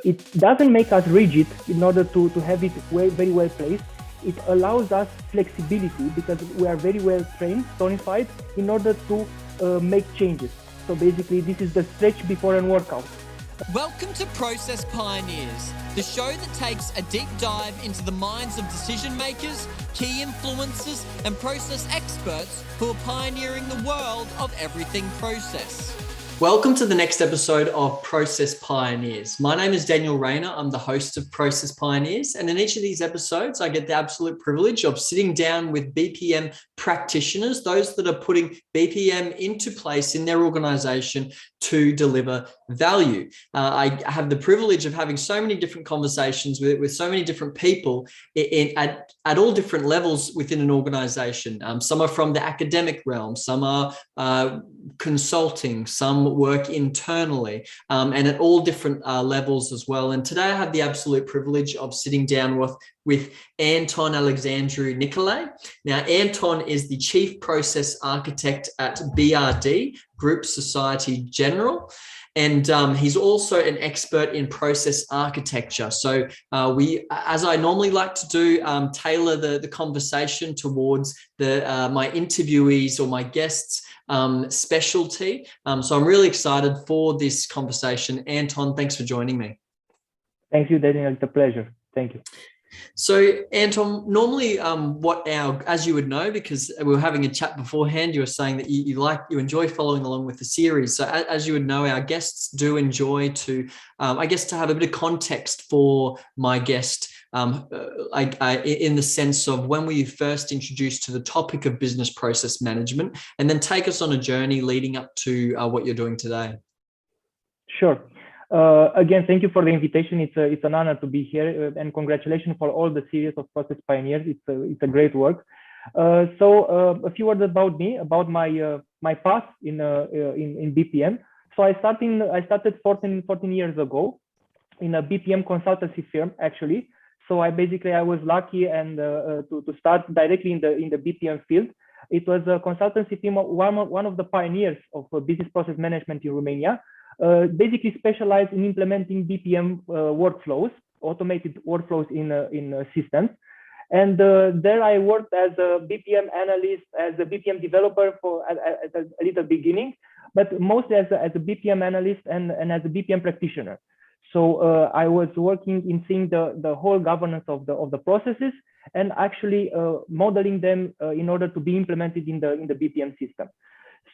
It doesn't make us rigid in order to have it very well placed. It allows us flexibility because we are very well trained, tonified, in order to make changes. So basically, this is the stretch before a workout. Welcome to Process Pioneers, the show that takes a deep dive into the minds of decision makers, key influencers, and process experts who are pioneering the world of everything process. Welcome to the next episode of Process Pioneers. My name is Daniel Rayner. I'm the host of Process Pioneers. And in each of these episodes, I get the absolute privilege of sitting down with BPM practitioners, those that are putting BPM into place in their organization to deliver value. I have the privilege of having so many different conversations with so many different people at all different levels within an organization. Some are from the academic realm, some are consulting, some work internally, and at all different levels as well. And today I have the absolute privilege of sitting down with Anton Alexandru Nicolae. Now, Anton is the Chief Process Architect at BRD, Group Societe Generale. And he's also an expert in process architecture. So we, as I normally like to do, tailor the conversation towards my interviewees or my guests' specialty. So I'm really excited for this conversation. Anton, thanks for joining me. Thank you, Daniel. It's a pleasure. Thank you. So, Anton, normally as you would know, because we were having a chat beforehand, you were saying that you enjoy following along with the series. So as you would know, our guests do enjoy to have a bit of context for my guest, in the sense of when were you first introduced to the topic of business process management, and then take us on a journey leading up to what you're doing today. Sure. Again, thank you for the invitation. It's an honor to be here, and congratulations for all the series of Process Pioneers. It's a great work. So a few words about me, about my path in BPM. So I started 14 years ago in a BPM consultancy firm, actually. So I was lucky and to start directly in the BPM field. It was a consultancy firm, one of the pioneers of business process management in Romania. Basically specialized in implementing BPM workflows, automated workflows in systems. And there I worked as a BPM analyst, as a BPM developer at a little beginning, but mostly as a BPM analyst and as a BPM practitioner. So I was working in seeing the whole governance of the processes and actually modeling them in order to be implemented in the BPM system.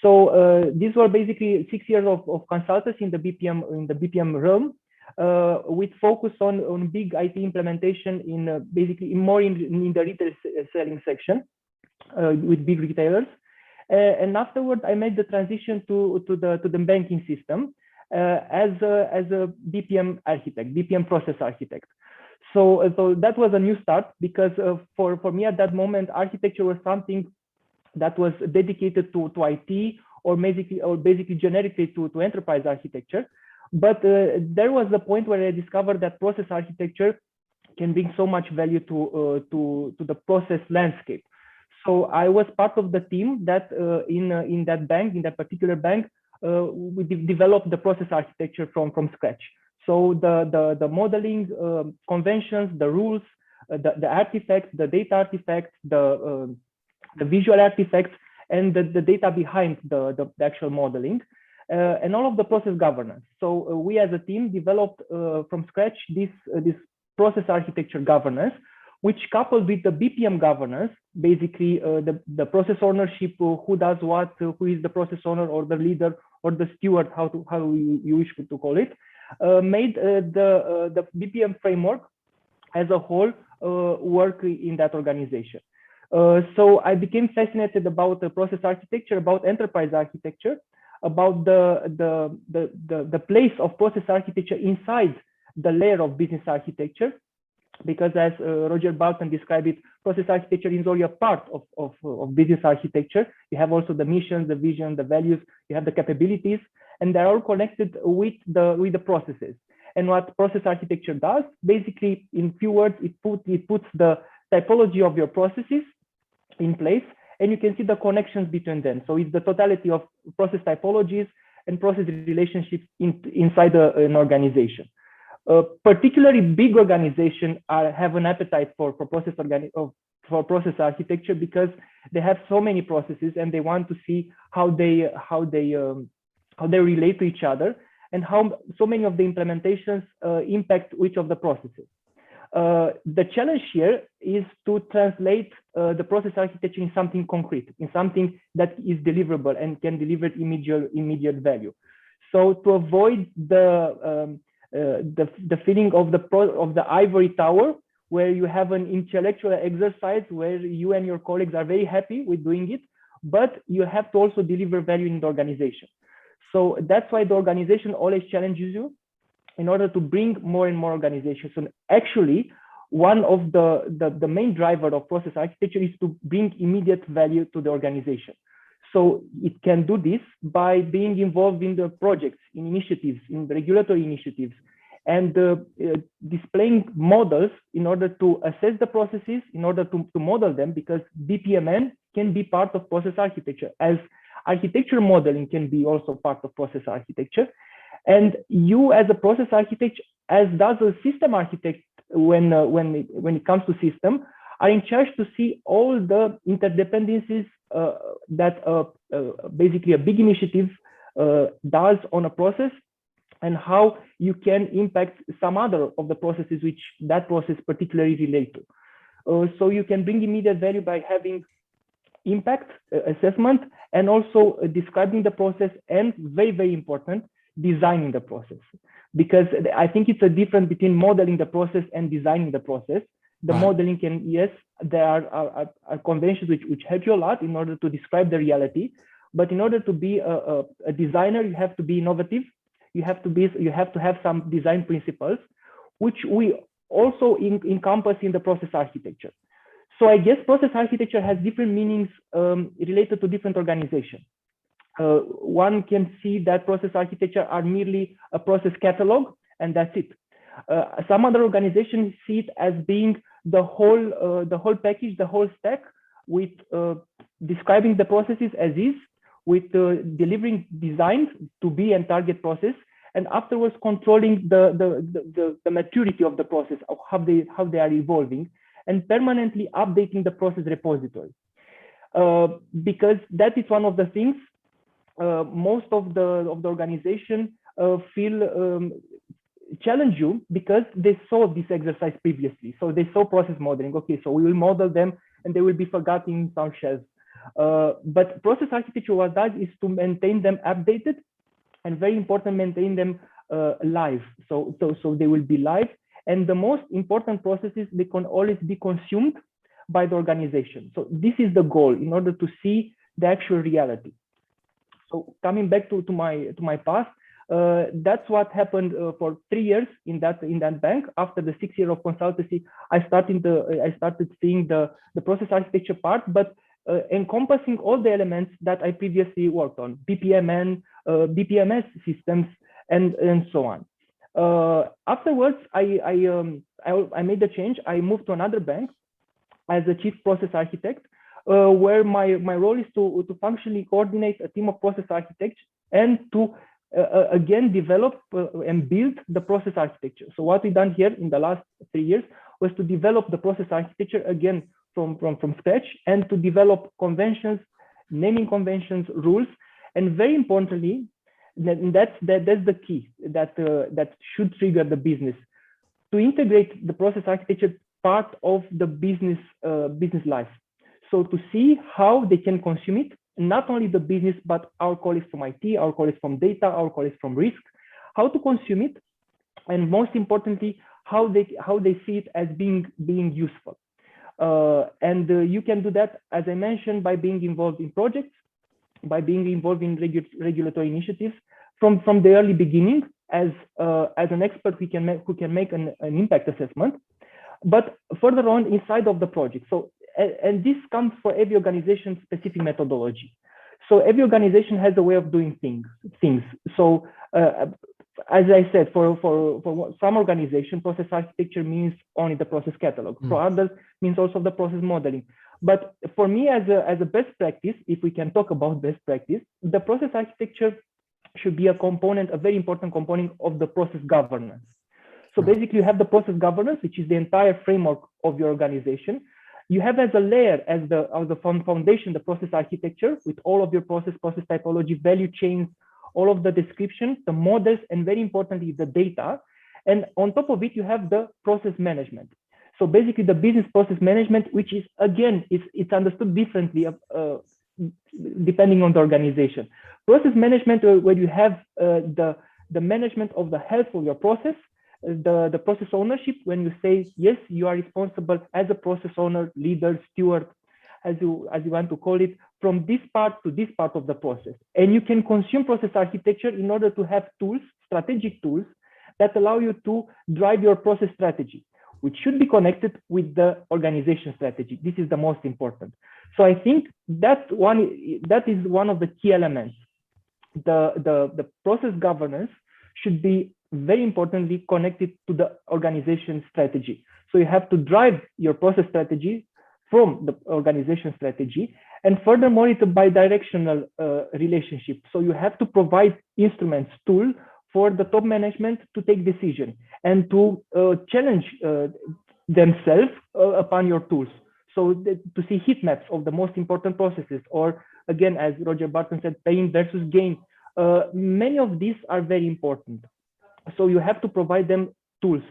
So these were basically 6 years of consultancy in the BPM realm, with focus on big IT implementation more in the retail selling section with big retailers. And afterward, I made the transition to the banking system as a BPM architect, BPM process architect. So that was a new start because for me at that moment, architecture was something that was dedicated to IT or basically generically to enterprise architecture. But there was a point where I discovered that process architecture can bring so much value to the process landscape. So I was part of the team that in that particular bank, we developed the process architecture from scratch. So the modeling conventions, the rules, the artifacts, the data artifacts, the visual artifacts, and the data behind the actual modeling, and all of the process governance. So we as a team developed from scratch this process architecture governance, which coupled with the BPM governance, basically the process ownership, who does what, who is the process owner or the leader or the steward, how you wish to call it, made the BPM framework as a whole work in that organization. So I became fascinated about the process architecture, about enterprise architecture, about the place of process architecture inside the layer of business architecture, because as Roger Balkan described it, process architecture is only a part of business architecture. You have also the mission, the vision, the values, you have the capabilities, and they're all connected with the processes. And what process architecture does, basically, in few words, it puts the typology of your processes in place, and you can see the connections between them. So it's the totality of process typologies and process relationships inside an organization. Particularly big organizations have an appetite for process architecture because they have so many processes and they want to see how they relate to each other and how so many of the implementations impact each of the processes. The challenge here is to translate the process architecture in something concrete, in something that is deliverable and can deliver immediate value. So to avoid the feeling of the ivory tower, where you have an intellectual exercise where you and your colleagues are very happy with doing it, but you have to also deliver value in the organization. So that's why the organization always challenges you in order to bring more and more organizations. And actually, one of the main driver of process architecture is to bring immediate value to the organization. So it can do this by being involved in the projects, in initiatives, in regulatory initiatives, and displaying models in order to assess the processes, in order to model them, because BPMN can be part of process architecture, as architecture modeling can be also part of process architecture. And you as a process architect, as does a system architect when it comes to system, are in charge to see all the interdependencies that basically a big initiative does on a process, and how you can impact some other of the processes which that process particularly relate to. So you can bring immediate value by having impact assessment and also describing the process, and very, very important, designing the process. Because I think it's a difference between modeling the process and designing the process. The modeling can, yes, there are conventions which help you a lot in order to describe the reality. But in order to be a designer, you have to be innovative. You have to have some design principles, which we also encompass in the process architecture. So I guess process architecture has different meanings related to different organizations. One can see that process architecture are merely a process catalog, and that's it. Some other organizations see it as being the whole package, the whole stack, with describing the processes as is, with delivering designs to be and target process, and afterwards controlling the maturity of the process, of how they are evolving, and permanently updating the process repository. Because that is one of the things most of the organization feel challenge you, because they saw this exercise previously. So they saw process modeling. Okay, so we will model them and they will be forgotten in some shelves. But process architecture, what does is to maintain them updated, and very important, maintain them live. So they will be live. And the most important processes, they can always be consumed by the organization. So this is the goal, in order to see the actual reality. So coming back to my past, that's what happened for 3 years in that bank. After the 6 years of consultancy, I started seeing the process architecture part, but encompassing all the elements that I previously worked on: BPMN, BPMS systems, and so on. Afterwards, I made the change. I moved to another bank as a chief process architect, where my role is to functionally coordinate a team of process architects and to again develop and build the process architecture. So what we've done here in the last 3 years was to develop the process architecture again from scratch, and to develop conventions, naming conventions, rules, and very importantly, that's the key that should trigger the business, to integrate the process architecture part of the business life. So to see how they can consume it, not only the business, but our colleagues from IT, our colleagues from data, our colleagues from risk, how to consume it, and most importantly, how they see it as being useful. And you can do that, as I mentioned, by being involved in projects, by being involved in regulatory initiatives from the early beginning, as an expert who can make an impact assessment, but further on inside of the project. So, and this comes for every organization specific methodology. So every organization has a way of doing things. So as I said, for some organization, process architecture means only the process catalog. For others, means also the process modeling. But for me, as a best practice, if we can talk about best practice, the process architecture should be a very important component of the process governance. So basically, you have the process governance, which is the entire framework of your organization. You have as a layer, as the foundation, the process architecture with all of your process typology, value chains, all of the descriptions, the models, and very importantly, the data. And on top of it, you have the process management. So basically, the business process management, which is, again, it's understood differently depending on the organization. Process management, where you have the management of the health of your process, the process ownership, when you say, yes, you are responsible as a process owner, leader, steward, as you want to call it, from this part to this part of the process. And you can consume process architecture in order to have tools, strategic tools, that allow you to drive your process strategy, which should be connected with the organization strategy. This is the most important. So I think that is one of the key elements. The process governance should be very importantly connected to the organization strategy. So you have to drive your process strategy from the organization strategy. And furthermore, it's a bidirectional relationship. So you have to provide instruments, tools for the top management to take decisions and to challenge themselves upon your tools. So to see heat maps of the most important processes, or again, as Roger Barton said, pain versus gain. Many of these are very important. So you have to provide them tools,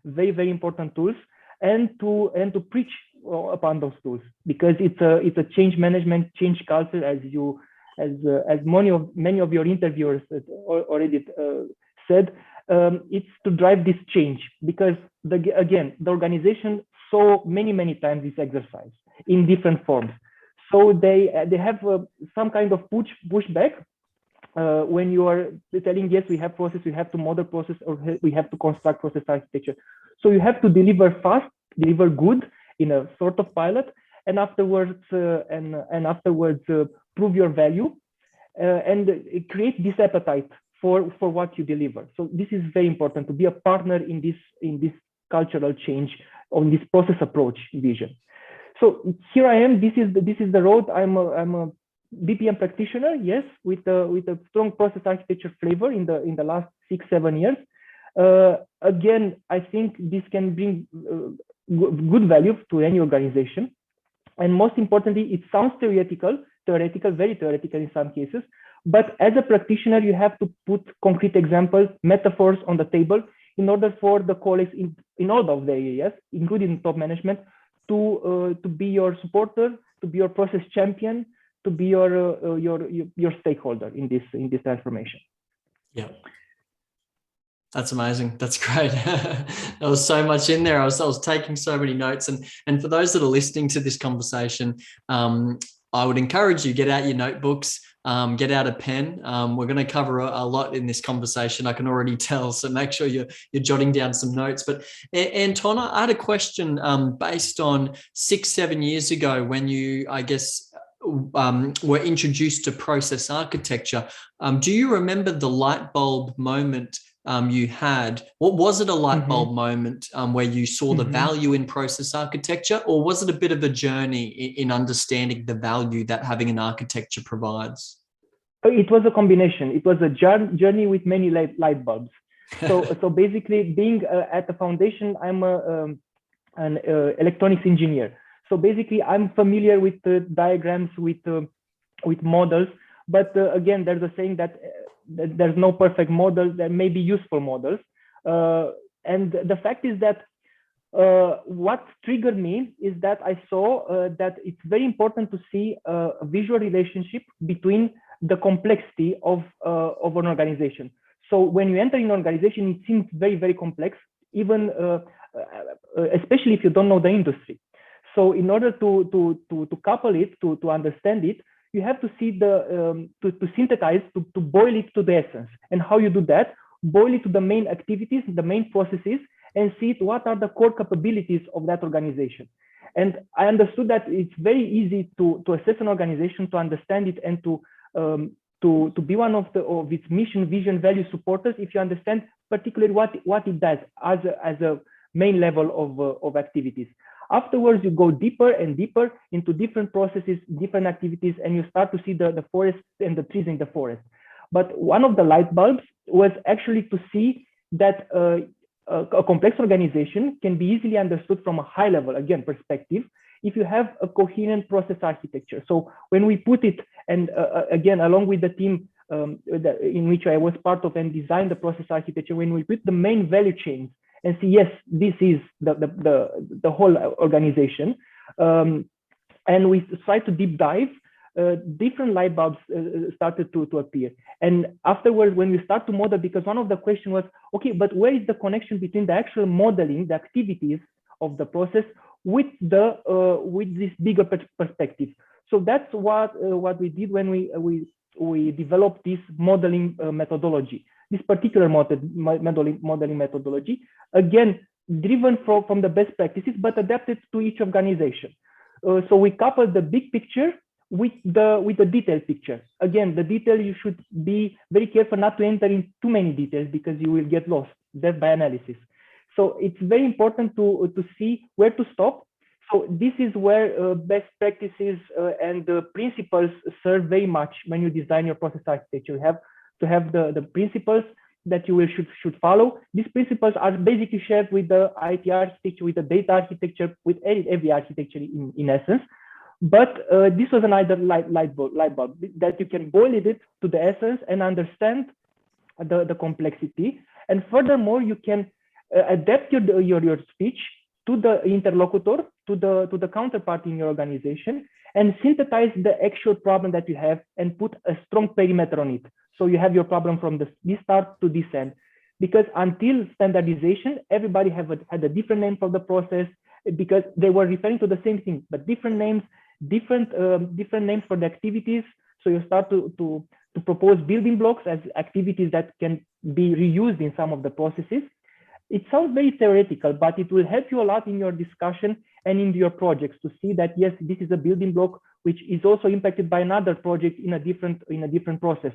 very, very important tools, and to preach upon those tools, because it's a change management, change culture, as many of your interviewers already said. It's to drive this change, because again, the organization saw many times this exercise in different forms. So they have some kind of pushback. When you are telling, yes, we have process, we have to model process, or we have to construct process architecture. So you have to deliver fast, deliver good in a sort of pilot, and afterwards prove your value and create this appetite for what you deliver. So this is very important, to be a partner in this cultural change, on this process approach vision. So here I am. This is the road. I'm a BPM practitioner, yes, with a strong process architecture flavor in the last 6-7 years. Again, I think this can bring good value to any organization. And most importantly, it sounds theoretical, very theoretical in some cases. But as a practitioner, you have to put concrete examples, metaphors on the table in order for the colleagues in all of the areas, including top management, to be your supporter, to be your process champion, to be your stakeholder in this transformation. Yeah, that's amazing. That's great. There was so much in there. I was taking so many notes, and for those that are listening to this conversation, I would encourage you, get out your notebooks, get out a pen. We're going to cover a lot in this conversation, I can already tell. So make sure you're jotting down some notes. But Anton, I had a question based on 6-7 years ago when you, I guess, were introduced to process architecture. Do you remember the light bulb moment you had? What was it, a light bulb moment where you saw the value in process architecture, or was it a bit of a journey in understanding the value that having an architecture provides? It was a combination. It was a journey with many light bulbs. So basically, being at the foundation, I'm an electronics engineer. So basically, I'm familiar with the diagrams, with models. But again, there's a saying that there's no perfect model. There may be useful models. And the fact is that what triggered me is that I saw that it's very important to see a visual relationship between the complexity of an organization. So when you enter an organization, it seems very, very complex, even especially if you don't know the industry. So in order to couple it, to understand it, you have to see to synthesize, to boil it to the essence. And how you do that? Boil it to the main activities, the main processes, and see what are the core capabilities of that organization. And I understood that it's very easy to assess an organization, to understand it, and to be one of its mission, vision, value supporters if you understand particularly what it does as a main level of activities. Afterwards, you go deeper and deeper into different processes, different activities, and you start to see the forest and the trees in the forest. But one of the light bulbs was actually to see that a complex organization can be easily understood from a high level, again, perspective, if you have a coherent process architecture. So when we put it, and again, along with the team in which I was part of and designed the process architecture, when we put the main value chains and see, yes, this is the whole organization, and we try to deep dive, different light bulbs started to appear. And afterwards, when we start to model, because one of the questions was, okay, but where is the connection between the actual modeling, the activities of the process with this bigger perspective? So that's what we did when we developed this modeling methodology, this particular modeling methodology, again, driven from the best practices, but adapted to each organization. So we coupled the big picture with the detailed picture. Again, the detail, you should be very careful not to enter in too many details because you will get lost just by analysis. So it's very important to see where to stop. So this is where best practices and the principles serve very much when you design your process architecture. You have to have the principles that you should follow. These principles are basically shared with the IT architecture, with the data architecture, with every architecture in essence. But this was another light bulb that you can boil it to the essence and understand the complexity. And furthermore, you can adapt your speech to the interlocutor, to the counterpart in your organization, and synthesize the actual problem that you have and put a strong perimeter on it. So you have your problem from this start to this end. Because until standardization, everybody had a different name for the process because they were referring to the same thing, but different names, different names for the activities. So you start to propose building blocks as activities that can be reused in some of the processes. It sounds very theoretical, but it will help you a lot in your discussion and in your projects to see that, yes, this is a building block which is also impacted by another project in a different process.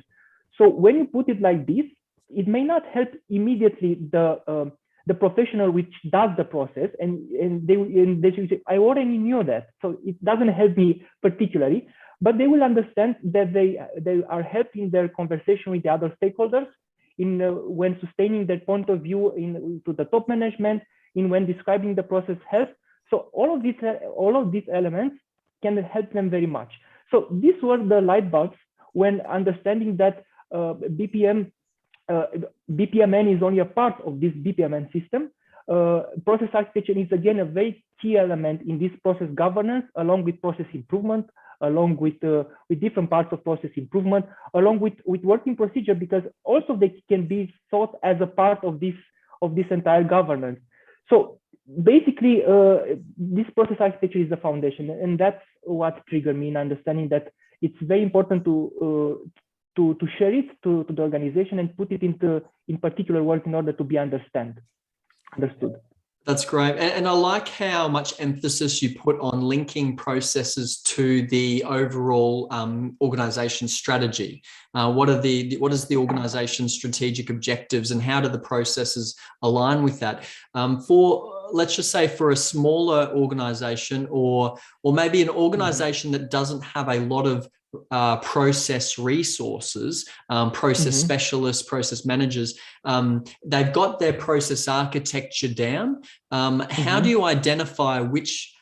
So when you put it like this, it may not help immediately the professional which does the process, and they should say, I already knew that, so it doesn't help me particularly, but they will understand that they are helping their conversation with the other stakeholders in when sustaining their point of view to the top management, in when describing the process health. So all of these elements can help them very much. So these were the light bulbs when understanding that BPMN is only a part of this BPMN system. Process architecture is again a very key element in this process governance, along with process improvement, along with different parts of process improvement, along with working procedure, because also they can be thought as a part of this entire governance. So basically, this process architecture is the foundation, and that's what triggered me in understanding that it's very important to share it to the organization and put it in particular work in order to be understood. That's great. And I like how much emphasis you put on linking processes to the overall organization strategy. What is the organization's strategic objectives, and how do the processes align with that? Let's just say for a smaller organization, or maybe an organization that doesn't have a lot of process resources, process specialists, process managers, they've got their process architecture down. How do you identify which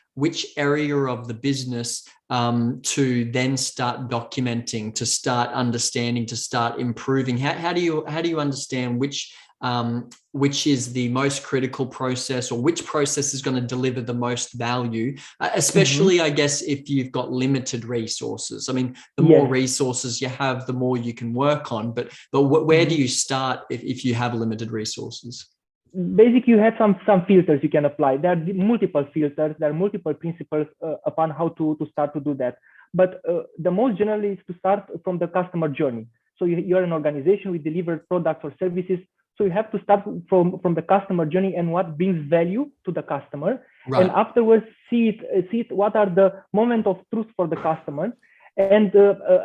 area of the business to then start documenting, to start understanding, to start improving? How do you understand which is the most critical process, or which process is going to deliver the most value, especially, I guess, if you've got limited resources? I mean, the more resources you have, the more you can work on, but where do you start if you have limited resources? Basically, you have some filters you can apply. There are multiple filters, there are multiple principles upon how to start to do that. But the most generally is to start from the customer journey. So you're an organization, we deliver products or services. So you have to start from the customer journey and what brings value to the customer. Right. And afterwards, see it what are the moments of truth for the customer, and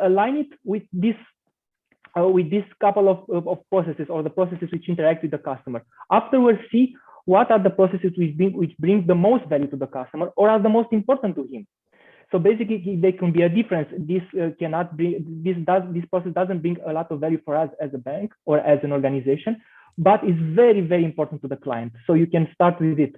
align it with this couple of processes, or the processes which interact with the customer. Afterwards, see what are the processes which bring the most value to the customer, or are the most important to him. So basically, there can be a difference. This process doesn't bring a lot of value for us as a bank or as an organization, but it's very, very important to the client. So you can start with it.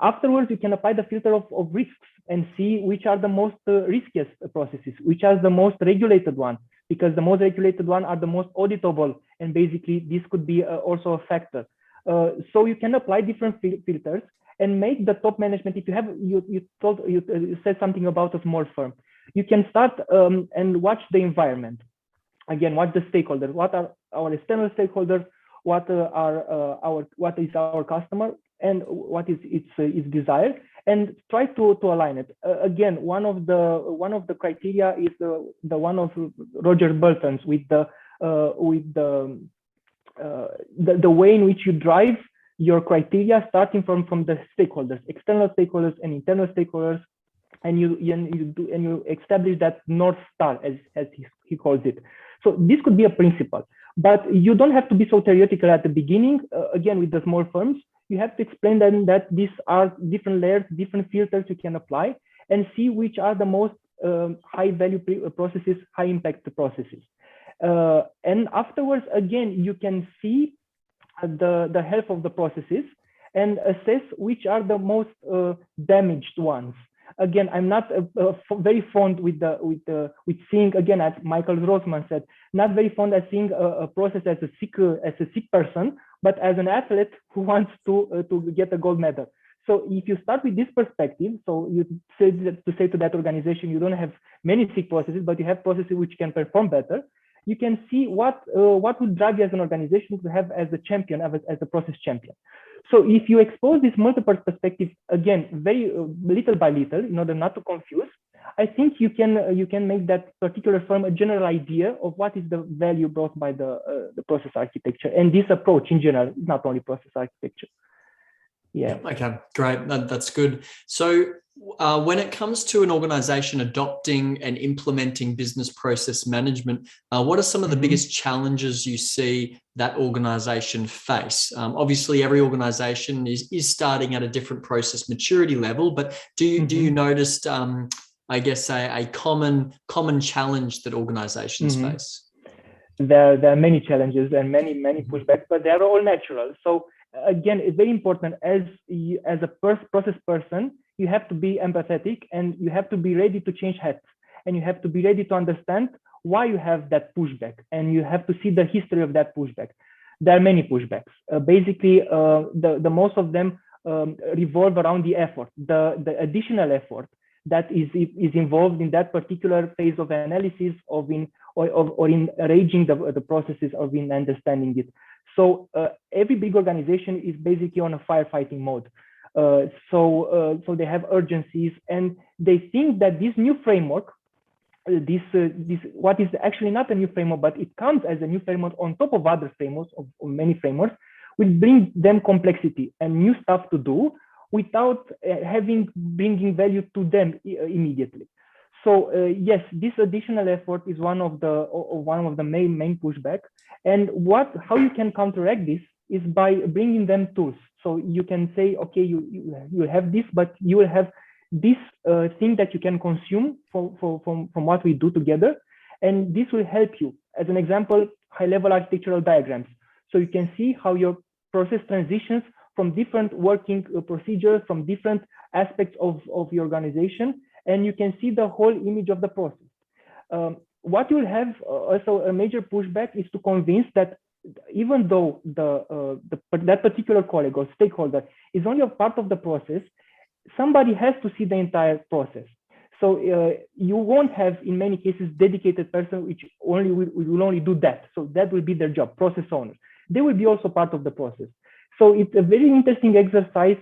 Afterwards, you can apply the filter of risks and see which are the most riskiest processes, which are the most regulated ones, because the most regulated ones are the most auditable, and basically this could be also a factor. So you can apply different filters and make the top management. If you have, you said something about a small firm, you can start and watch the environment. Again, watch the stakeholders. What are our external stakeholders? What is our customer, and what is its desire, and try to align it. Again, one of the criteria is the one of Roger Burton's with the way in which you drive your criteria, starting from the stakeholders, external stakeholders and internal stakeholders, and you establish that North Star, as he calls it. So this could be a principle, but you don't have to be so theoretical at the beginning. Again, with the small firms, you have to explain them that these are different layers, different filters you can apply, and see which are the most high value processes, high impact processes. And afterwards, again, you can see the health of the processes and assess which are the most damaged ones. Again, I'm not very fond with seeing, again, as Michael Grossman said, not very fond of seeing a process as a sick person, but as an athlete who wants to get a gold medal. So if you start with this perspective, so you say to that organization, you don't have many sick processes, but you have processes which can perform better. You can see what would drive you as an organization to have as a champion, as a process champion. So if you expose this multiple perspective, again, very little by little, in order not to confuse, I think you can make that particular firm a general idea of what is the value brought by the process architecture. And this approach in general, not only process architecture. Yeah. Okay, great. That's good. So when it comes to an organization adopting and implementing business process management, what are some of the biggest challenges you see that organization face? Obviously, every organization is starting at a different process maturity level, but do you notice, I guess, a common challenge that organizations face? There are many challenges and many pushbacks, but they are all natural. So again, it's very important as a process person, you have to be empathetic and you have to be ready to change hats, and you have to be ready to understand why you have that pushback, and you have to see the history of that pushback. There are many pushbacks. Basically, the most of them revolve around the effort, the additional effort that is involved in that particular phase of analysis, or in arranging the processes, or in understanding it. So every big organization is basically on a firefighting mode. So they have urgencies, and they think that this new framework, this what is actually not a new framework, but it comes as a new framework on top of other frameworks, of many frameworks, will bring them complexity and new stuff to do without bringing value to them immediately. So yes, this additional effort is one of the main pushback. And how you can counteract this is by bringing them tools. So you can say, okay, you have this, but you will have this thing that you can consume from what we do together, and this will help you. As an example, high-level architectural diagrams. So you can see how your process transitions from different working procedures, from different aspects of your organization, and you can see the whole image of the process. What you'll have also a major pushback is to convince that even though that particular colleague or stakeholder is only a part of the process, somebody has to see the entire process. So you won't have, in many cases, dedicated person which will only do that. So that will be their job, process owners. They will be also part of the process. So it's a very interesting exercise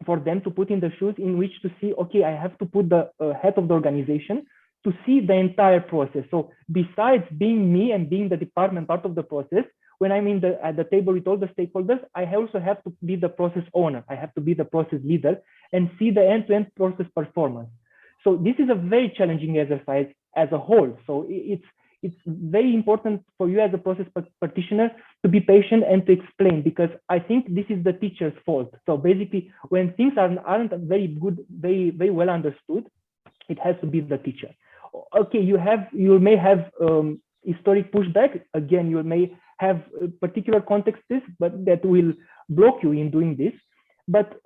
for them to put in the shoes in which to see, okay, I have to put the head of the organization to see the entire process. So besides being me and being the department part of the process, when I'm at the table with all the stakeholders, I also have to be the process owner. I have to be the process leader and see the end-to-end process performance. So this is a very challenging exercise as a whole. So it's very important for you as a process practitioner to be patient and to explain, because I think this is the teacher's fault. So basically, when things aren't very good, very well understood, it has to be the teacher. Okay, you may have historic pushback. Again, you may have particular contexts, but that will block you in doing this. But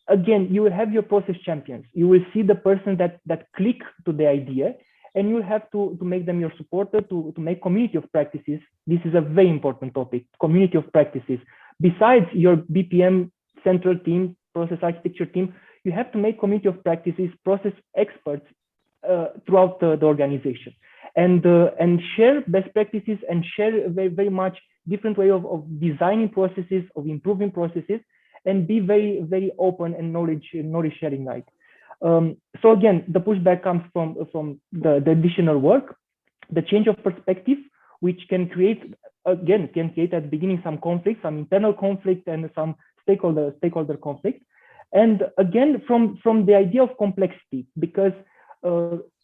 again, you will have your process champions. You will see the person that click to the idea, and you will have to make them your supporter, to make community of practices. This is a very important topic, community of practices. Besides your BPM central team, process architecture team, you have to make community of practices, process experts throughout the organization, and share best practices, and share very, very much different way of designing processes, of improving processes, and be very, very open and knowledge sharing like. So again, the pushback comes from the additional work, the change of perspective, which can create at the beginning some conflict, some internal conflict, and some stakeholder conflict. And again, from the idea of complexity, because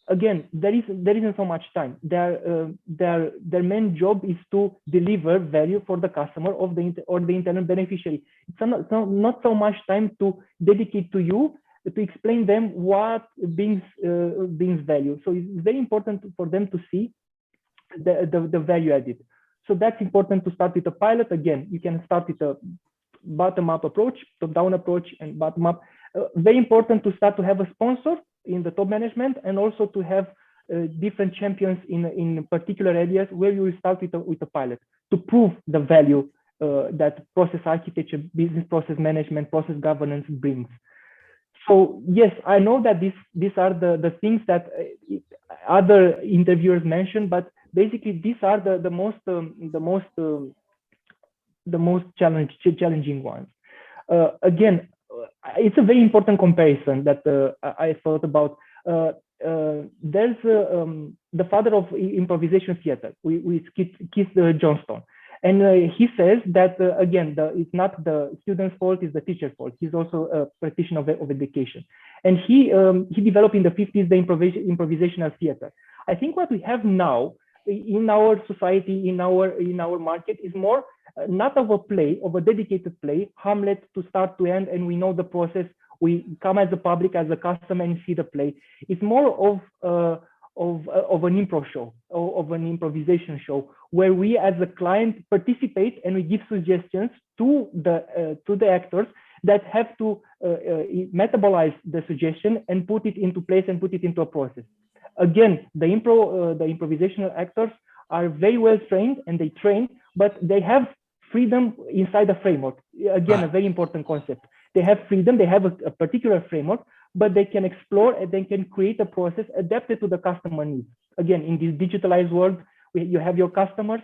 again, there isn't so much time. Their main job is to deliver value for the customer or the internal beneficiary. It's not so much time to dedicate to you to explain them what brings value. So it's very important for them to see the value added. So that's important to start with a pilot. Again, you can start with a bottom-up approach, top-down approach, and bottom-up. Very important to start to have a sponsor in the top management, and also to have different champions in particular areas where you will start with a pilot to prove the value that process architecture, business process management, process governance brings. So yes, I know that these are the things that other interviewers mentioned, but basically these are the most challenging ones. Again, it's a very important comparison that I thought about. There's the father of improvisation theater, with Keith Johnstone, and he says that again, it's not the student's fault, it's the teacher's fault. He's also a practitioner of education, and he developed in the 50s the improvisational theater. I think what we have now in our society, in our market, is more not of a play, of a dedicated play, Hamlet to start to end, and we know the process. We come as a public, as a customer, and see the play. It's more of an improv show, of an improvisation show, where we as a client participate and we give suggestions to the actors that have to metabolize the suggestion and put it into place and put it into a process. Again, the improvisational actors are very well trained, and they train, but they have freedom inside the framework. Again, a very important concept. They have freedom, they have a particular framework, but they can explore and they can create a process adapted to the customer needs. Again, in this digitalized world, you have your customers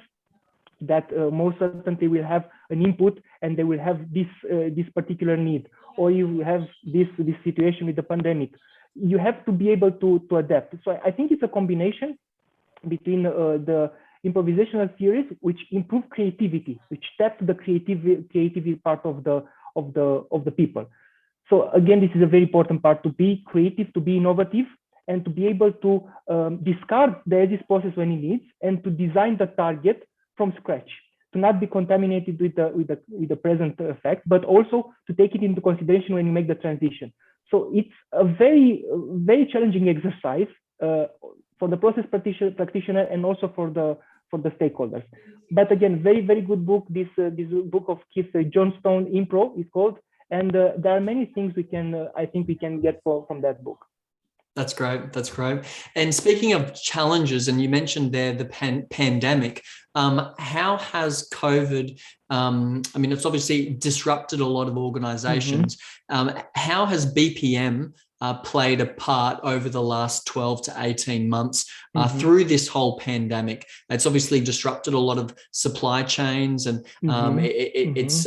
that most certainly will have an input, and they will have this particular need, or you have this situation with the pandemic. You have to be able to adapt. So I think it's a combination between the improvisational theories, which improve creativity, which tap the creativity part of the people. So again, this is a very important part, to be creative, to be innovative, and to be able to discard the as-is process when it needs, and to design the target from scratch, to not be contaminated with the present effect, but also to take it into consideration when you make the transition. So it's a very, very challenging exercise for the process practitioner and also for the stakeholders. But again, very, very good book. This book of Keith Johnstone, Impro, is called, and there are many things I think we can get from that book. That's great. That's great. And speaking of challenges, and you mentioned there the pandemic, how has COVID, I mean, it's obviously disrupted a lot of organizations. Mm-hmm. How has BPM played a part over the last 12 to 18 months through this whole pandemic? It's obviously disrupted a lot of supply chains, and it's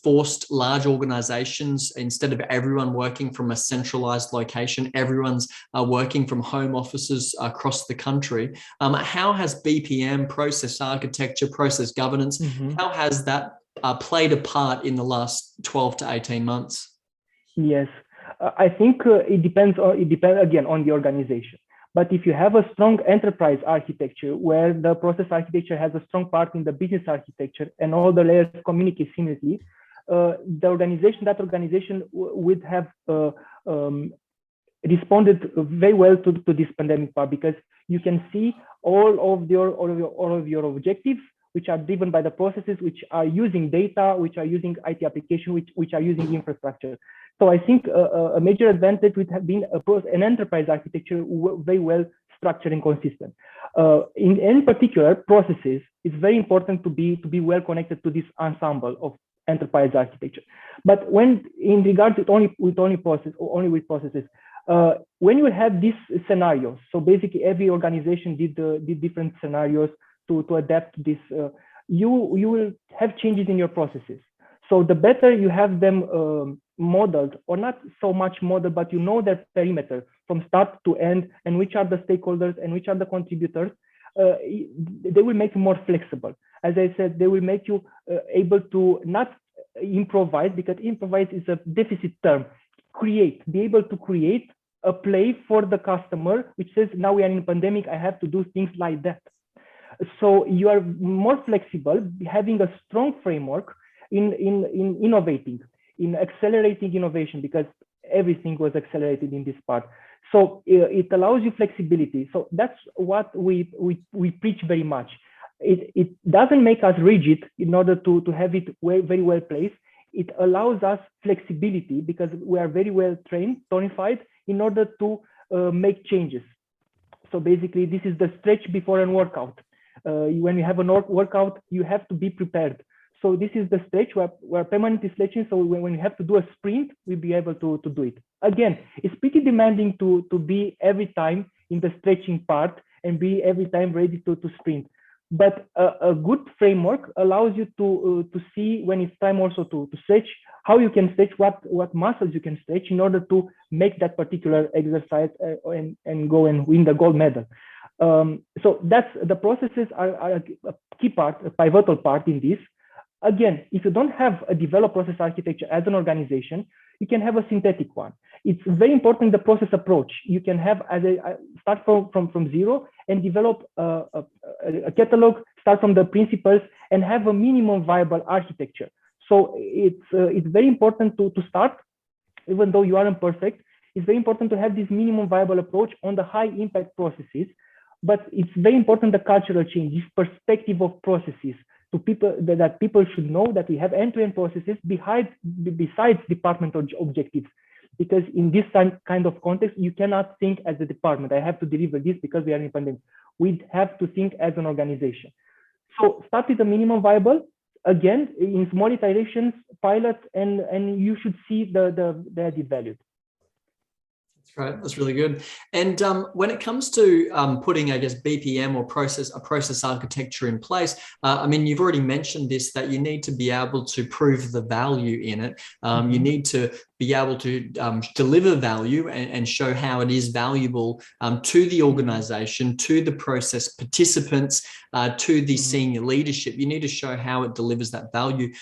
forced large organizations, instead of everyone working from a centralized location, everyone's working from home offices across the country. How has BPM, process architecture, process governance, how has that played a part in the last 12 to 18 months? Yes. I think it depends again on the organization. But if you have a strong enterprise architecture, where the process architecture has a strong part in the business architecture and all the layers communicate seamlessly, that organization would have responded very well to this pandemic part, because you can see all of your objectives which are driven by the processes, which are using data, which are using IT application, which are using infrastructure. So I think a major advantage would have been an enterprise architecture very well structured and consistent. In particular, processes, it's very important to be well connected to this ensemble of enterprise architecture. But when in regards to only with processes, when you have these scenarios, so basically every organization did different scenarios to adapt this, you will have changes in your processes. So the better you have them modeled, or not so much modeled, but you know their perimeter from start to end, and which are the stakeholders and which are the contributors, they will make you more flexible. As I said, they will make you able to not improvise, because improvise is a deficit term. Be able to create a play for the customer, which says, now we are in a pandemic, I have to do things like that. So you are more flexible, having a strong framework in innovating, in accelerating innovation, because everything was accelerated in this part. So it allows you flexibility. So that's what we preach very much. It doesn't make us rigid in order to have it very well placed. It allows us flexibility because we are very well trained, tonified, in order to make changes. So basically, this is the stretch before a workout. When you have a workout, you have to be prepared. So this is the stretch where we're permanently stretching. So when you have to do a sprint, we'll be able to do it. Again, it's pretty demanding to be every time in the stretching part and be every time ready to sprint. But a good framework allows you to see when it's time also to stretch, how you can stretch, what muscles you can stretch in order to make that particular exercise and go and win the gold medal. So that's the processes are a key part, a pivotal part in this. Again, if you don't have a developed process architecture as an organization, you can have a synthetic one. It's very important, the process approach. You can have start from zero and develop a catalog, start from the principles and have a minimum viable architecture. So it's very important to start, even though you aren't perfect. It's very important to have this minimum viable approach on the high impact processes, but it's very important the cultural change, this perspective of processes to people, that people should know that we have end-to-end processes besides department objectives. Because in this kind of context, you cannot think as a department. I have to deliver this because we are in a pandemic. We have to think as an organization. So start with the minimum viable. Again, in small iterations, pilots, and you should see the added value. That's right. That's really good. And when it comes to putting, I guess, BPM or a process architecture in place, I mean, you've already mentioned this, that you need to be able to prove the value in it. You need to be able to deliver value and show how it is valuable to the organization, to the process participants, to the senior leadership. You need to show how it delivers that value.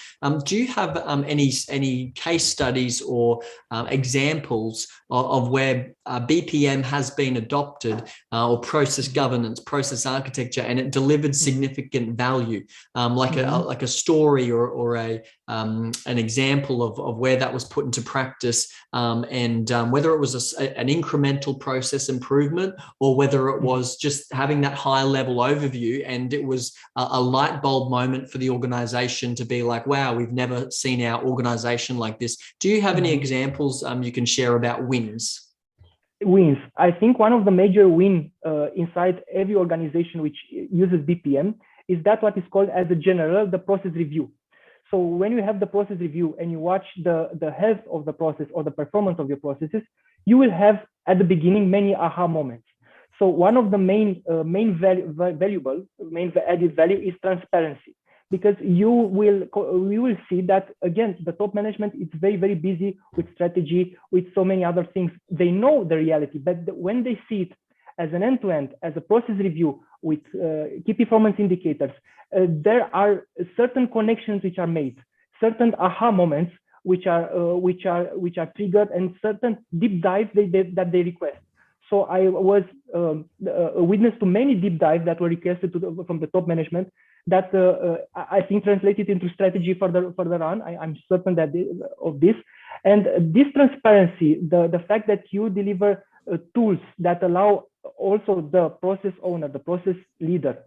Do you have any case studies or examples of where BPM has been adopted, or process governance, process architecture, and it delivered significant value, like a story or an example of where that was put into practice, and whether it was an incremental process improvement or whether it was just having that high level overview and it was a light bulb moment for the organization to be like, wow, we've never seen our organization like this. Do you have any examples you can share about wins? Wins. I think one of the major wins inside every organization which uses BPM is that what is called as the process review. So when you have the process review and you watch the health of the process or the performance of your processes, you will have at the beginning many aha moments. So one of the main added value is transparency, because you will see that, again, the top management is very, very busy with strategy, with so many other things. They know the reality, but when they see it as an end-to-end, as a process review with key performance indicators, there are certain connections which are made, certain aha moments which are triggered, and certain deep dives that they request. So I was a witness to many deep dives that were requested from the top management that I think translated into strategy further on. I'm certain that of this. And this transparency, the fact that you deliver tools that allow also the process owner, the process leader,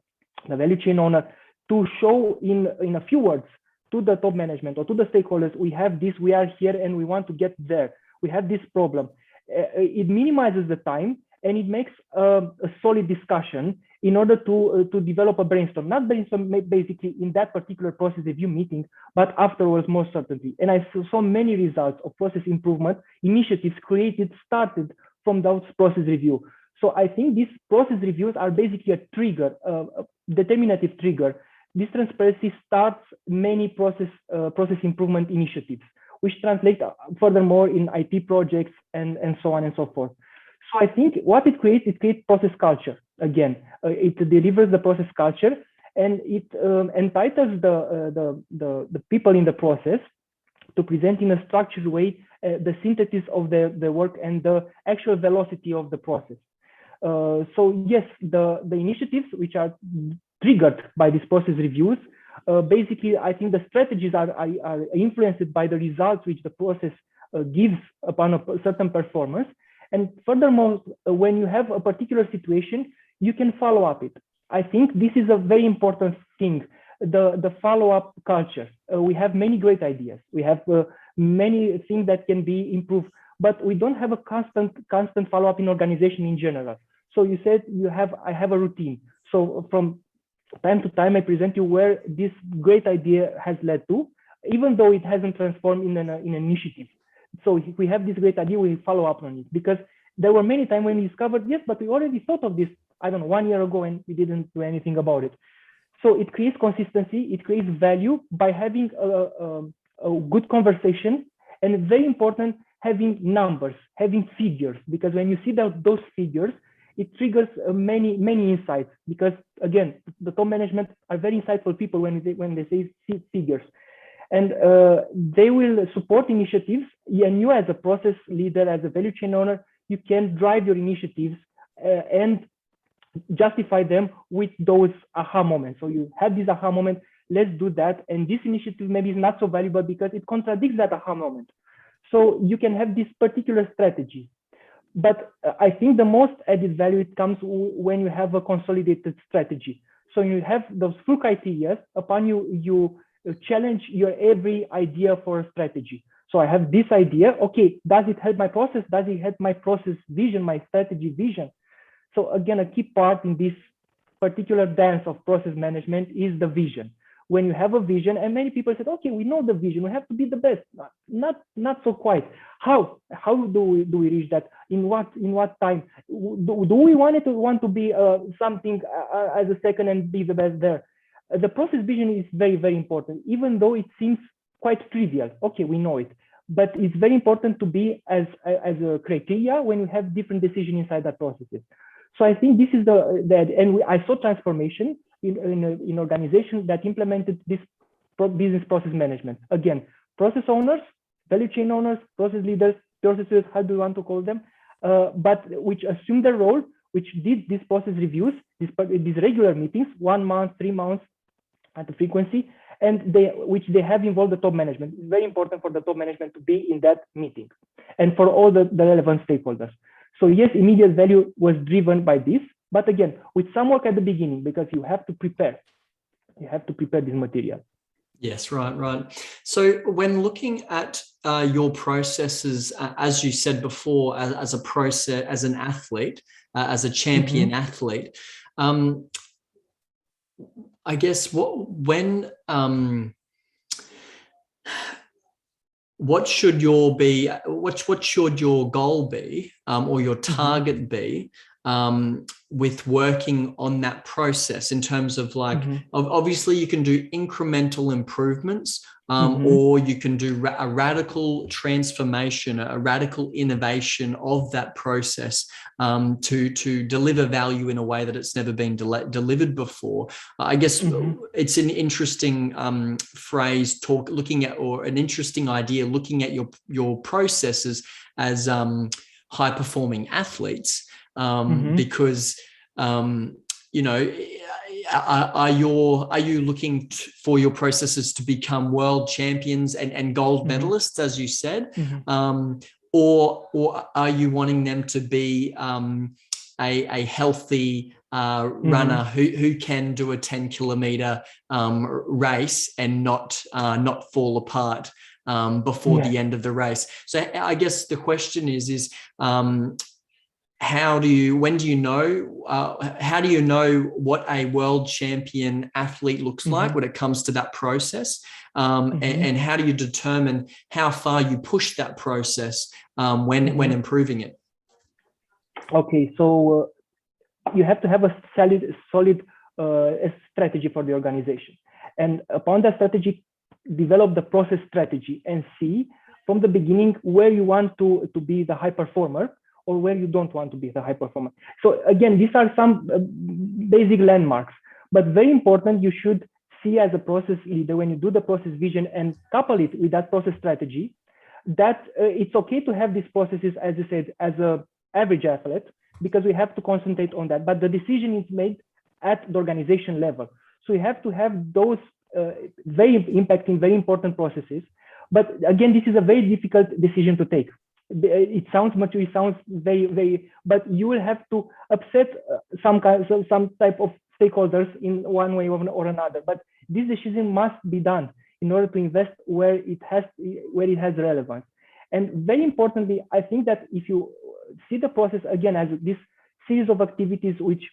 the value chain owner to show in a few words to the top management or to the stakeholders, we have this, we are here, and we want to get there. We have this problem. It minimizes the time, and it makes a solid discussion in order to develop a brainstorm. Not brainstorm basically in that particular process review meeting, but afterwards, most certainly. And I saw many results of process improvement initiatives started from those process review. So I think these process reviews are basically a trigger, a determinative trigger. This transparency starts many process improvement initiatives, which translate furthermore in IT projects and so on and so forth. So I think what it creates process culture. Again, it delivers the process culture, and it entitles the people in the process to present in a structured way the synthesis of the work and the actual velocity of the process. So yes, the initiatives which are triggered by these process reviews, basically, I think the strategies are influenced by the results which the process gives upon a certain performance. And furthermore, when you have a particular situation, you can follow up it. I think this is a very important thing, the follow-up culture. We have many great ideas. We have many things that can be improved, but we don't have a constant follow-up in organization in general. So you said I have a routine. So from time to time, I present you where this great idea has led to, even though it hasn't transformed in an initiative. So if we have this great idea, we follow up on it, because there were many times when we discovered, yes, but we already thought of this, I don't know, 1 year ago, and we didn't do anything about it. So it creates consistency, it creates value by having a good conversation, and very important, having numbers, having figures, because when you see those figures, it triggers many insights, because again, the top management are very insightful people when they say figures, and they will support initiatives. And you as a process leader, as a value chain owner, you can drive your initiatives and justify them with those aha moments. So you have this aha moment, let's do that. And this initiative maybe is not so valuable because it contradicts that aha moment. So you can have this particular strategy. But I think the most added value, it comes when you have a consolidated strategy. So you have those full criteria upon you challenge your every idea for a strategy. So I have this idea. Okay, does it help my process? Does it help my process vision, my strategy vision? So again, a key part in this particular dance of process management is the vision. When you have a vision, and many people said, okay, we know the vision, we have to be the best. Not so quite. How do we reach that? In what time? Do we want to be something as a second and be the best there? The process vision is very, very important, even though it seems quite trivial. Okay, we know it, but it's very important to be as a criteria when you have different decisions inside that processes. So I think this is I saw transformation in organizations that implemented this business process management. Again, process owners, value chain owners, process leaders, processes, how do you want to call them, but which assumed the role, which did these process reviews, these regular meetings, 1 month, 3 months at the frequency, and which they have involved the top management. It's very important for the top management to be in that meeting and for all the relevant stakeholders. So yes, immediate value was driven by this, but again, with some work at the beginning, because you have to prepare. You have to prepare this material. Yes, right. So when looking at your processes, as you said before, as a process, as an athlete, as a champion athlete, I guess what should your goal be, or your target be, with working on that process in terms of obviously you can do incremental improvements, or you can do a radical transformation, a radical innovation of that process, to deliver value in a way that it's never been delivered before. I guess it's an interesting phrase, looking at, or an interesting idea, looking at your processes as high performing athletes. Because are you looking for your processes to become world champions and gold medalists, as you said, or are you wanting them to be a healthy runner who can do a 10-kilometer race and not fall apart before the end of the race. So I guess the question is how do you know what a world champion athlete looks like when it comes to that process, and how do you determine how far you push that process when improving it? Okay, so you have to have a solid strategy for the organization, and upon that strategy, develop the process strategy and see from the beginning where you want to be the high performer or where you don't want to be the high performer. So again, these are some basic landmarks, but very important. You should see as a process leader, when you do the process vision and couple it with that process strategy, that it's okay to have these processes, as you said, as a average athlete, because we have to concentrate on that. But the decision is made at the organization level. So you have to have those very impacting, very important processes. But again, this is a very difficult decision to take. It sounds very, but you will have to upset some type of stakeholders in one way or another. But this decision must be done in order to invest where it has relevance. And very importantly, I think that if you see the process again as this series of activities which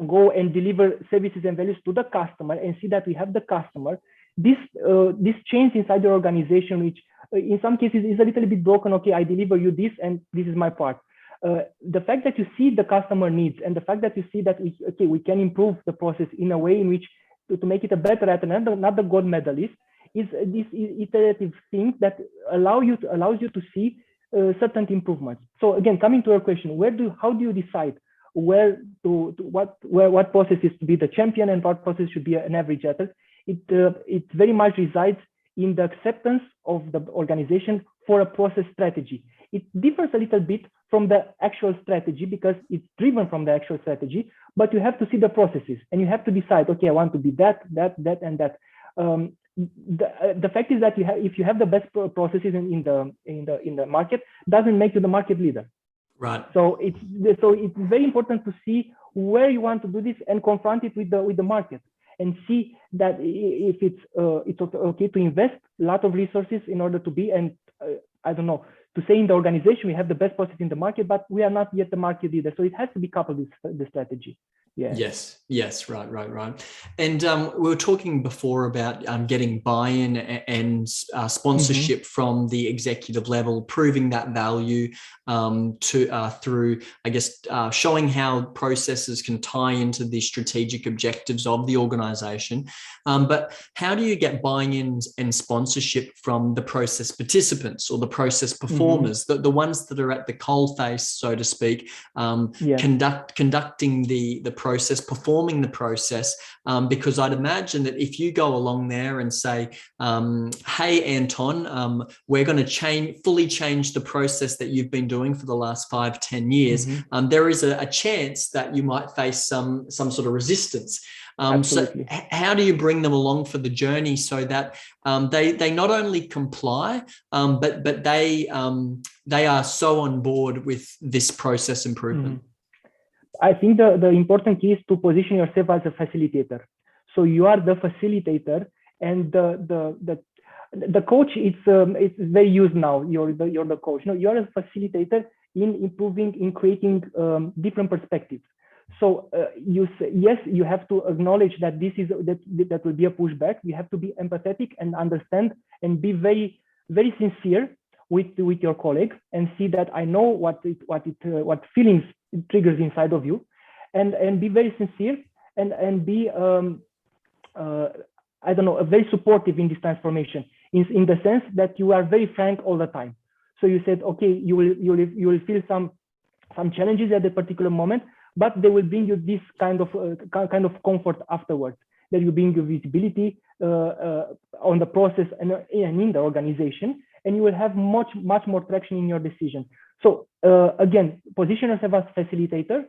go and deliver services and values to the customer, and see that we have the customer, this change inside the organization, which in some cases is a little bit broken. Okay, I deliver you this and this is my part. The fact that you see the customer needs, and the fact that you see that we can improve the process in a way in which to make it a better at another gold medalist, is this iterative thing that allows you to see certain improvements. So again, coming to your question, how do you decide what process is to be the champion and what process should be an average athlete? It very much resides in the acceptance of the organization for a process strategy. It differs a little bit from the actual strategy because it's driven from the actual strategy, but you have to see the processes and you have to decide, okay, I want to be that, and that. The fact is that if you have the best processes in the market, doesn't make you the market leader. Right. So it's very important to see where you want to do this and confront it with the market, and see that if it's okay to invest a lot of resources in order to be, and I don't know, to say in the organization we have the best process in the market, but we are not yet the market leader. So it has to be coupled with the strategy. Yeah. Yes, right. And we were talking before about getting buy-in and sponsorship from the executive level, proving that value through, I guess, showing how processes can tie into the strategic objectives of the organization. But how do you get buy-in and sponsorship from the process participants or the process performers, the ones that are at the coalface, so to speak, conducting the process, performing the process, because I'd imagine that if you go along there and say, hey, Anton, we're going to fully change the process that you've been doing for the last 5-10 years, there is a chance that you might face some sort of resistance. So how do you bring them along for the journey so that they not only comply, but they are so on board with this process improvement? I think the important key is to position yourself as a facilitator. So you are the facilitator, and the coach. It's very used now. You're the coach. No, you're a facilitator in improving, in creating different perspectives. So you say, yes, you have to acknowledge that that will be a pushback. You have to be empathetic and understand and be very, very sincere with your colleague, and see that I know what feelings it triggers inside of you, and be very sincere and be I don't know, very supportive in this transformation, in the sense that you are very frank all the time. So you said, okay, you will feel some challenges at a particular moment, but they will bring you this kind of comfort afterwards. That you bring you visibility on the process and in the organization, and you will have much more traction in your decision. So again, position yourself as facilitator.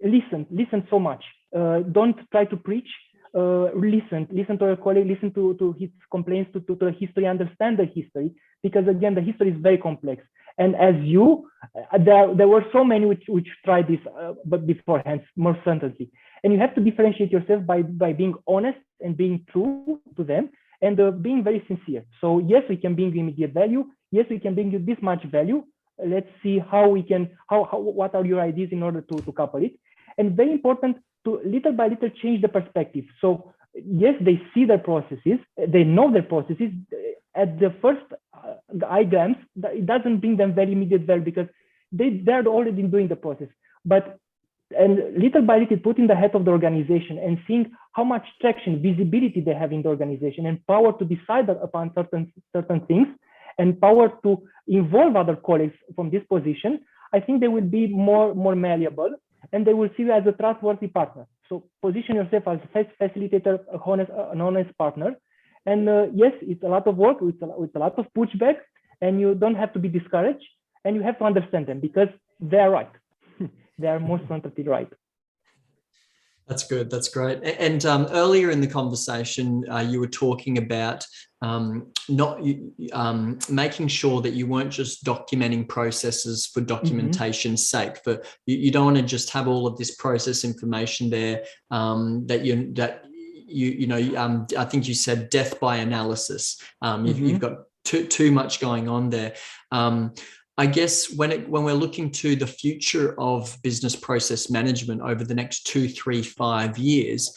Listen so much. Don't try to preach. Listen to your colleague. Listen to his complaints, to the history. Understand the history, because again, the history is very complex. And as there were so many which tried this, but beforehand, more certainly. And you have to differentiate yourself by being honest and being true to them, and being very sincere. So yes, we can bring you immediate value. Yes, we can bring you this much value. Let's see how we can, what are your ideas in order to couple it. And very important to little by little change the perspective. So yes, they see their processes, they know their processes. At the first eye glance, it doesn't bring them very immediate value because they're already doing the process. And little by little, put in the head of the organization and seeing how much traction, visibility they have in the organization, and power to decide upon certain things, and power to involve other colleagues from this position, I think they will be more malleable, and they will see you as a trustworthy partner. So position yourself as a facilitator, an honest partner. And yes, it's a lot of work, it's a lot of pushback, and you don't have to be discouraged, and you have to understand them because they are right. They are most certainly right. That's good. That's great. And earlier in the conversation, you were talking about making sure that you weren't just documenting processes for documentation's sake. For you don't want to just have all of this process information there I think you said death by analysis. You've got too much going on there. I guess when we're looking to the future of business process management over the next 2, 3, 5 years,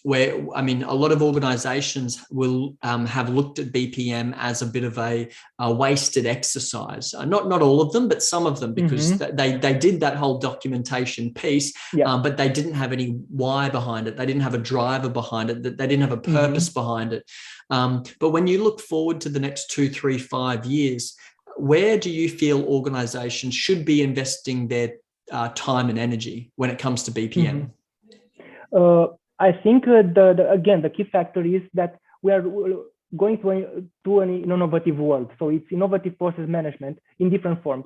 where, I mean, a lot of organizations will have looked at BPM as a bit of a wasted exercise. Not all of them, but some of them, because they did that whole documentation piece, but they didn't have any why behind it. They didn't have a driver behind it. They didn't have a purpose behind it. But when you look forward to the next 2, 3, 5 years, where do you feel organizations should be investing their time and energy when it comes to BPM? I think again, the key factor is that we are going to an innovative world. So it's innovative process management in different forms,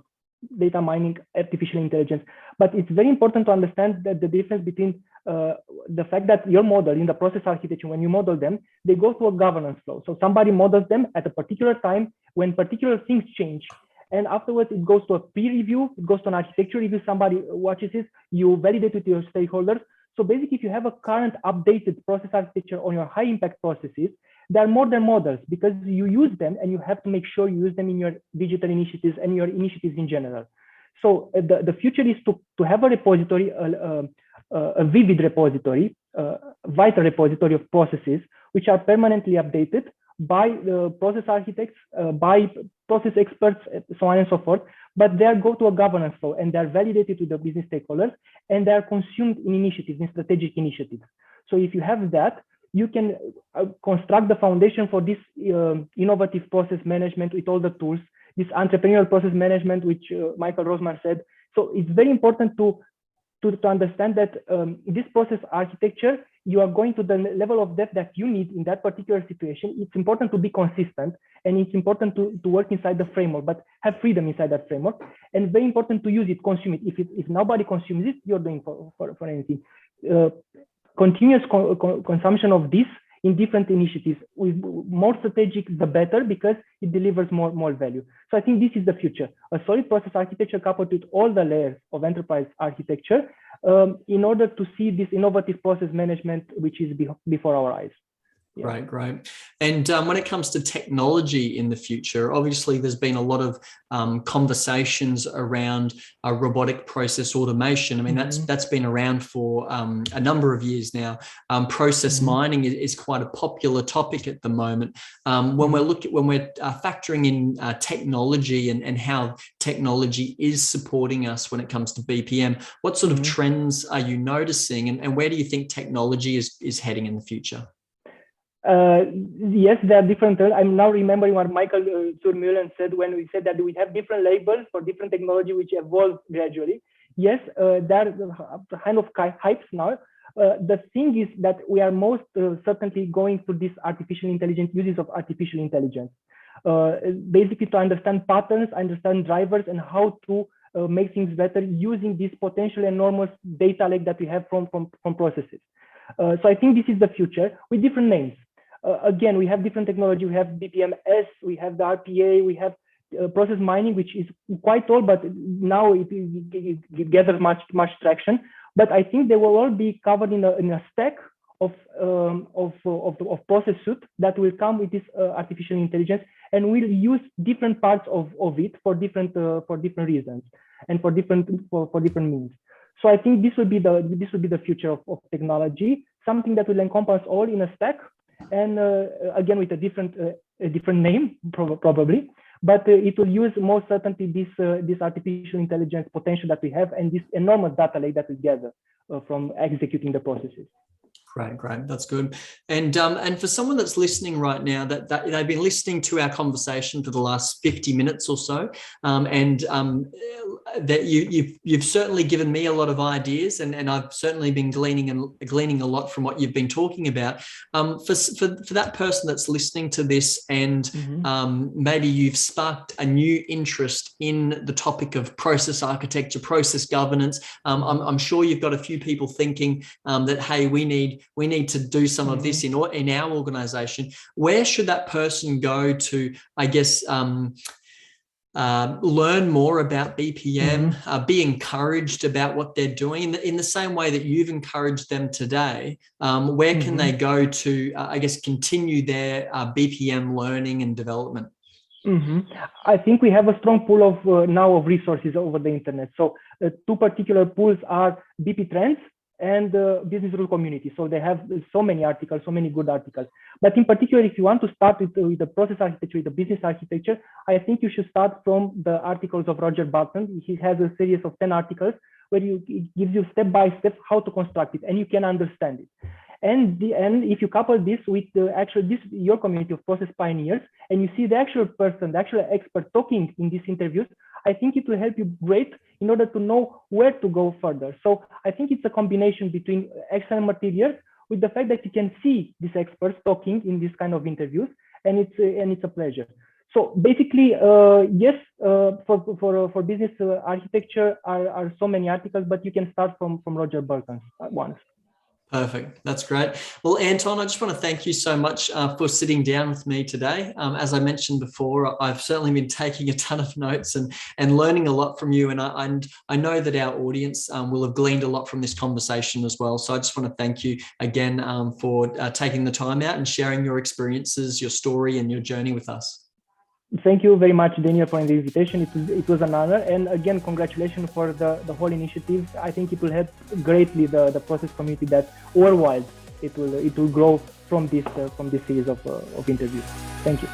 data mining, artificial intelligence. But it's very important to understand that the difference between the fact that your model in the process architecture, when you model them, they go through a governance flow. So somebody models them at a particular time when particular things change. And afterwards, it goes to a peer review, it goes to an architecture review, somebody watches it, you validate it with your stakeholders. So basically, if you have a current updated process architecture on your high impact processes, they are more than models because you use them and you have to make sure you use them in your digital initiatives and your initiatives in general. So the future is to have a repository, a vivid repository, vital repository of processes, which are permanently updated by process architects, by process experts, so on and so forth. But they go to a governance flow and they're validated to the business stakeholders and they're consumed in initiatives, in strategic initiatives. So if you have that, you can construct the foundation for this innovative process management with all the tools, this entrepreneurial process management, which Michael Rosmar said. So it's very important to understand that this process architecture, you are going to the level of depth that you need in that particular situation. It's important to be consistent and it's important to work inside the framework, but have freedom inside that framework. And very important to use it, consume it. If nobody consumes it, you're doing for anything. Continuous consumption of this in different initiatives with more strategic, the better, because it delivers more value. So I think this is the future, a solid process architecture coupled with all the layers of enterprise architecture in order to see this innovative process management, which is before our eyes. Yeah. Great. And when it comes to technology in the future, obviously there's been a lot of conversations around robotic process automation. I mean, that's been around for a number of years now. Process mining is quite a popular topic at the moment. When we're factoring in technology and how technology is supporting us when it comes to BPM, what sort of trends are you noticing, and where do you think technology is heading in the future? Yes, there are different. I'm now remembering what Michael Zurmulen said when we said that we have different labels for different technology which evolve gradually. Yes, there are kind of hypes now. The thing is that we are most certainly going through this artificial intelligence, uses of artificial intelligence, basically to understand patterns, understand drivers, and how to make things better using this potential enormous data lake that we have from processes. So I think this is the future with different names. Again, we have different technology. We have BPMS, we have the RPA, we have process mining, which is quite old, but now it gathers much traction. But I think they will all be covered in a stack of process suite that will come with this artificial intelligence, and will use different parts of it for different reasons and for different means. So I think this will be the future of technology, something that will encompass all in a stack, and again with a different name probably, but it will use most certainly this artificial intelligence potential that we have, and this enormous data lake that we gather from executing the processes. Great. That's good. And for someone that's listening right now, that they've been listening to our conversation for the last 50 minutes or so, that you've certainly given me a lot of ideas, and I've certainly been gleaning a lot from what you've been talking about. For that person that's listening to this, and maybe you've sparked a new interest in the topic of process architecture, process governance. I'm sure you've got a few people thinking that, hey, we need to do some of this in our organization. Where should that person go to, I guess, learn more about BPM, be encouraged about what they're doing in the same way that you've encouraged them today? Where can they go to, I guess, continue their BPM learning and development? I think we have a strong pool of now of resources over the internet. So two particular pools are BP Trends and Business Rule Community. So they have so many articles, so many good articles. But in particular, if you want to start with the process architecture, with the business architecture, I think you should start from the articles of Roger Barton. He has a series of 10 articles where it gives you step by step how to construct it, and you can understand it. And if you couple this with your community of process pioneers, and you see the actual person, the actual expert talking in these interviews, I think it will help you great in order to know where to go further. So I think it's a combination between excellent materials with the fact that you can see these experts talking in this kind of interviews, and it's a pleasure. So basically, yes, for business architecture are so many articles, but you can start from Roger Barton's ones. Perfect. That's great. Well, Anton, I just want to thank you so much for sitting down with me today. As I mentioned before, I've certainly been taking a ton of notes and learning a lot from you. And I know that our audience will have gleaned a lot from this conversation as well. So I just want to thank you again for taking the time out and sharing your experiences, your story, and your journey with us. Thank you very much, Daniel, for the invitation. It was an honor. And again, congratulations for the whole initiative. I think it will help greatly the process community that worldwide it will grow from this series of interviews. Thank you.